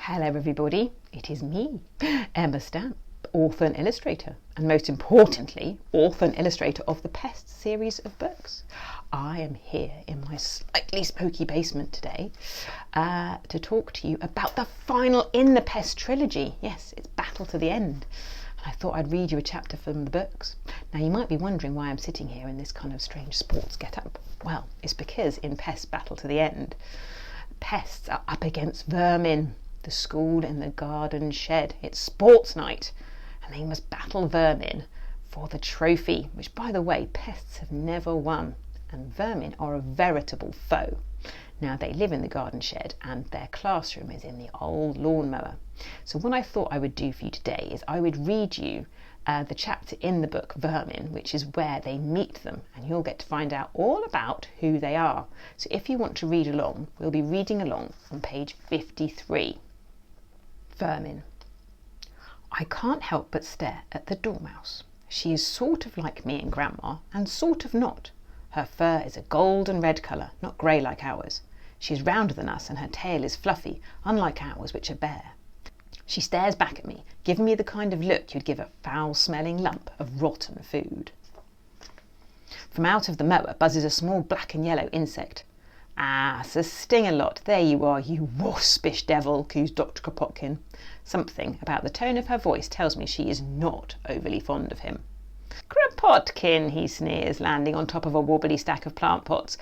Hello everybody, it is me, Emma Stamp, author and illustrator, and most importantly, author and illustrator of the PESTS series of books. I am here in my slightly smoky basement today to talk to you about the final in the PESTS trilogy. Yes, it's Battle to the End. And I thought I'd read you a chapter from the books. Now you might be wondering why I'm sitting here in this kind of strange sports get-up. Well, it's because in PESTS Battle to the End, pests are up against vermin. The school in the garden shed. It's sports night and they must battle vermin for the trophy, which by the way pests have never won, and vermin are a veritable foe. Now they live in the garden shed and their classroom is in the old lawnmower. So what I thought I would do for you today is I would read you the chapter in the book Vermin, which is where they meet them, and you'll get to find out all about who they are. So if you want to read along, we'll be reading along on page 53. Vermin. I can't help but stare at the dormouse. She is sort of like me and Grandma, and sort of not. Her fur is a gold and red colour, not grey like ours. She is rounder than us, and her tail is fluffy, unlike ours, which are bare. She stares back at me, giving me the kind of look you'd give a foul-smelling lump of rotten food. From out of the mower buzzes a small black and yellow insect. Ah, Sir Sting-a-Lot, there you are, you waspish devil, coos Dr. Kropotkin. Something about the tone of her voice tells me she is not overly fond of him. Kropotkin, he sneers, landing on top of a wobbly stack of plant pots.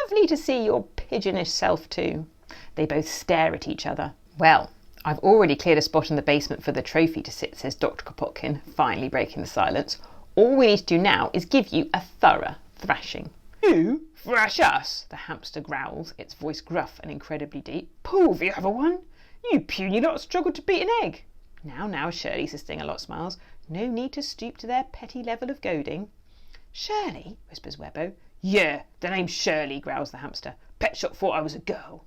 Lovely to see your pigeonish self too. They both stare at each other. Well, I've already cleared a spot in the basement for the trophy to sit, says Dr. Kropotkin, finally breaking the silence. All we need to do now is give you a thorough thrashing. You thrash us, the hamster growls, its voice gruff and incredibly deep. Pull the other one. You puny lot struggled to beat an egg. Now, Shirley, says Sting-a-Lot smiles. No need to stoop to their petty level of goading. Shirley, whispers Webbo. Yeah, the name's Shirley, growls the hamster. Pet Shop thought I was a girl.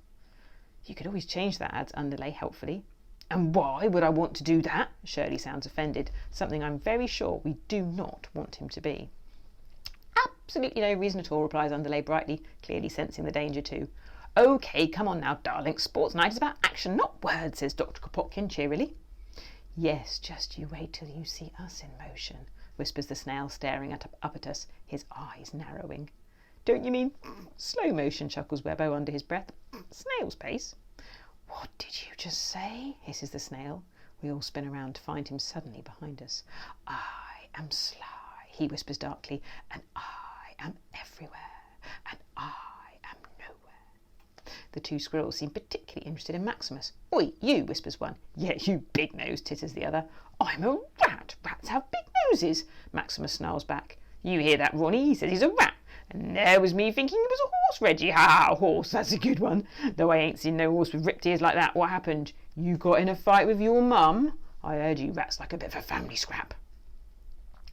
You could always change that, adds Underlay helpfully. And why would I want to do that? Shirley sounds offended, something I'm very sure we do not want him to be. Absolutely no reason at all, replies Underlay brightly, clearly sensing the danger too. OK, come on now, darling. Sports night is about action, not words, says Dr. Kropotkin cheerily. Yes, just you wait till you see us in motion, whispers the snail, staring up at us, his eyes narrowing. Don't you mean slow motion, chuckles Webbo under his breath. Snail's pace. What did you just say? Hisses the snail. We all spin around to find him suddenly behind us. I am sly, he whispers darkly, and I am everywhere, and I am nowhere. The two squirrels seem particularly interested in Maximus. Oi, you, whispers one. Yeah, you big nose, titters the other. I'm a rat. Rats have big noses, Maximus snarls back. You hear that, Ronnie? He says he's a rat. And there was me thinking it was a horse, Reggie. Ha, horse, that's a good one. Though I ain't seen no horse with ripped ears like that. What happened? You got in a fight with your mum? I heard you rats like a bit of a family scrap.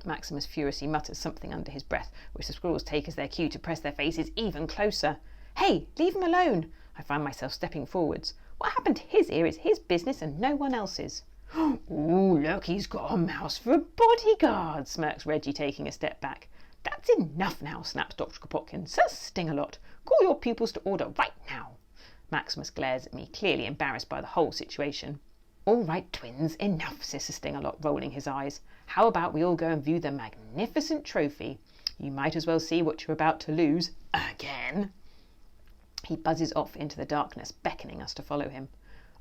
Maximus furiously mutters something under his breath, which the squirrels take as their cue to press their faces even closer. Hey, leave him alone! I find myself stepping forwards. What happened to his ear is his business and no one else's. Ooh, look, he's got a mouse for a bodyguard, smirks Reggie, taking a step back. That's enough now, snaps Dr. Kropotkin. Sir Sting-a-Lot, call your pupils to order right now. Maximus glares at me, clearly embarrassed by the whole situation. All right, twins, enough, says Sir Sting-a-Lot, rolling his eyes. How about we all go and view the magnificent trophy? You might as well see what you're about to lose. Again. He buzzes off into the darkness, beckoning us to follow him.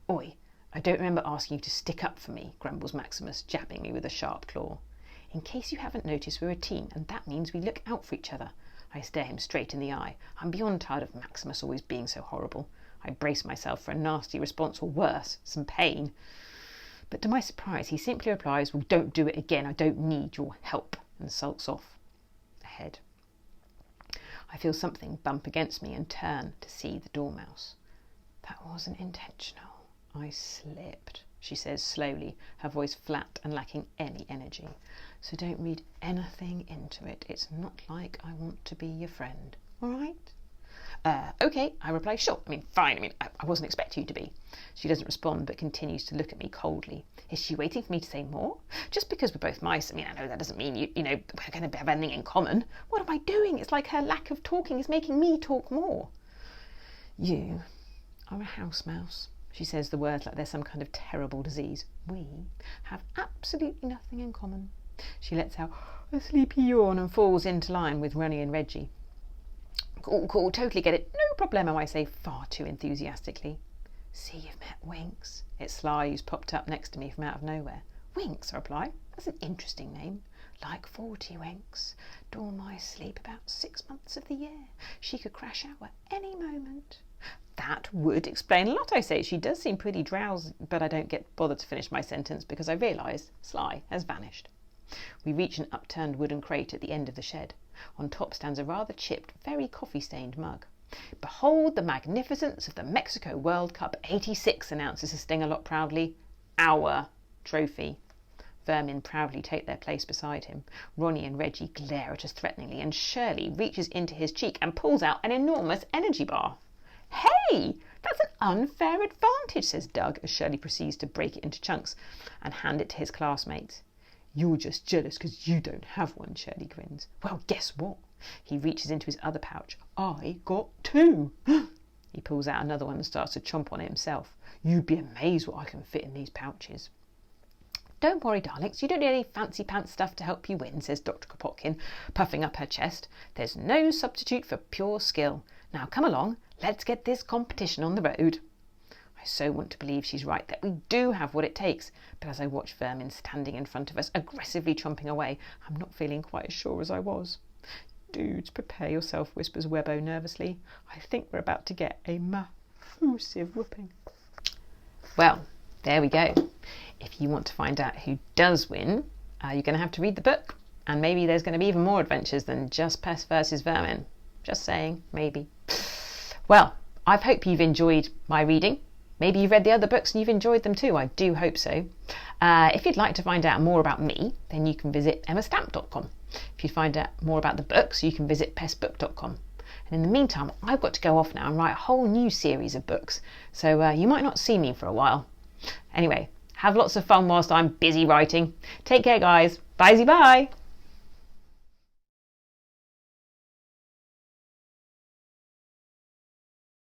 Oi, I don't remember asking you to stick up for me, grumbles Maximus, jabbing me with a sharp claw. In case you haven't noticed, we're a team, and that means we look out for each other. I stare him straight in the eye. I'm beyond tired of Maximus always being so horrible. I brace myself for a nasty response, or worse, some pain. But to my surprise, he simply replies, well, don't do it again. I don't need your help, and sulks off ahead. I feel something bump against me and turn to see the dormouse. That wasn't intentional. I slipped, she says slowly, her voice flat and lacking any energy. So don't read anything into it. It's not like I want to be your friend, all right? OK, I reply, sure. Fine. I wasn't expecting you to be. She doesn't respond, but continues to look at me coldly. Is she waiting for me to say more? Just because we're both mice, I know that doesn't mean, you know, we're going to have anything in common. What am I doing? It's like her lack of talking is making me talk more. You are a house mouse, She says the words like they're some kind of terrible disease. We have absolutely nothing in common. She lets out a sleepy yawn and falls into line with Ronnie and Reggie. Cool, totally get it. No problemo, I say far too enthusiastically. See, you've met Winks. It's Sly, who's popped up next to me from out of nowhere. Winks, I reply. That's an interesting name. Like 40 Winks. Dawn my sleep about 6 months of the year. She could crash out at any moment. That would explain a lot, I say. She does seem pretty drowsy, but I don't get bothered to finish my sentence because I realise Sly has vanished. We reach an upturned wooden crate at the end of the shed. On top stands a rather chipped, very coffee-stained mug. Behold the magnificence of the Mexico World Cup 86, announces the Sting-a-Lot proudly. Our trophy. V.E.R.M.I.N proudly take their place beside him. Ronnie and Reggie glare at us threateningly, and Shirley reaches into his cheek and pulls out an enormous energy bar. Hey, that's an unfair advantage, says Doug, as Shirley proceeds to break it into chunks and hand it to his classmates. You're just jealous because you don't have one, Shirley grins. Well, guess what? He reaches into his other pouch. I got 2. He pulls out another one and starts to chomp on it himself. You'd be amazed what I can fit in these pouches. Don't worry, darlings, you don't need any fancy pants stuff to help you win, says Dr. Kropotkin, puffing up her chest. There's no substitute for pure skill. Now come along, let's get this competition on the road. I so want to believe she's right, that we do have what it takes, but as I watch V.E.R.M.I.N standing in front of us, aggressively chomping away, I'm not feeling quite as sure as I was. Dudes, prepare yourself, whispers Webbo nervously. I think we're about to get a massive whooping. Well, there we go. If you want to find out who does win, you're going to have to read the book, and maybe there's going to be even more adventures than just Pests versus V.E.R.M.I.N. Just saying, maybe. Well, I hope you've enjoyed my reading. Maybe you've read the other books and you've enjoyed them too. I do hope so. If you'd like to find out more about me, then you can visit emmastamp.com. If you'd find out more about the books, you can visit pestbook.com. And in the meantime, I've got to go off now and write a whole new series of books. So you might not see me for a while. Anyway, have lots of fun whilst I'm busy writing. Take care, guys. Bye-bye.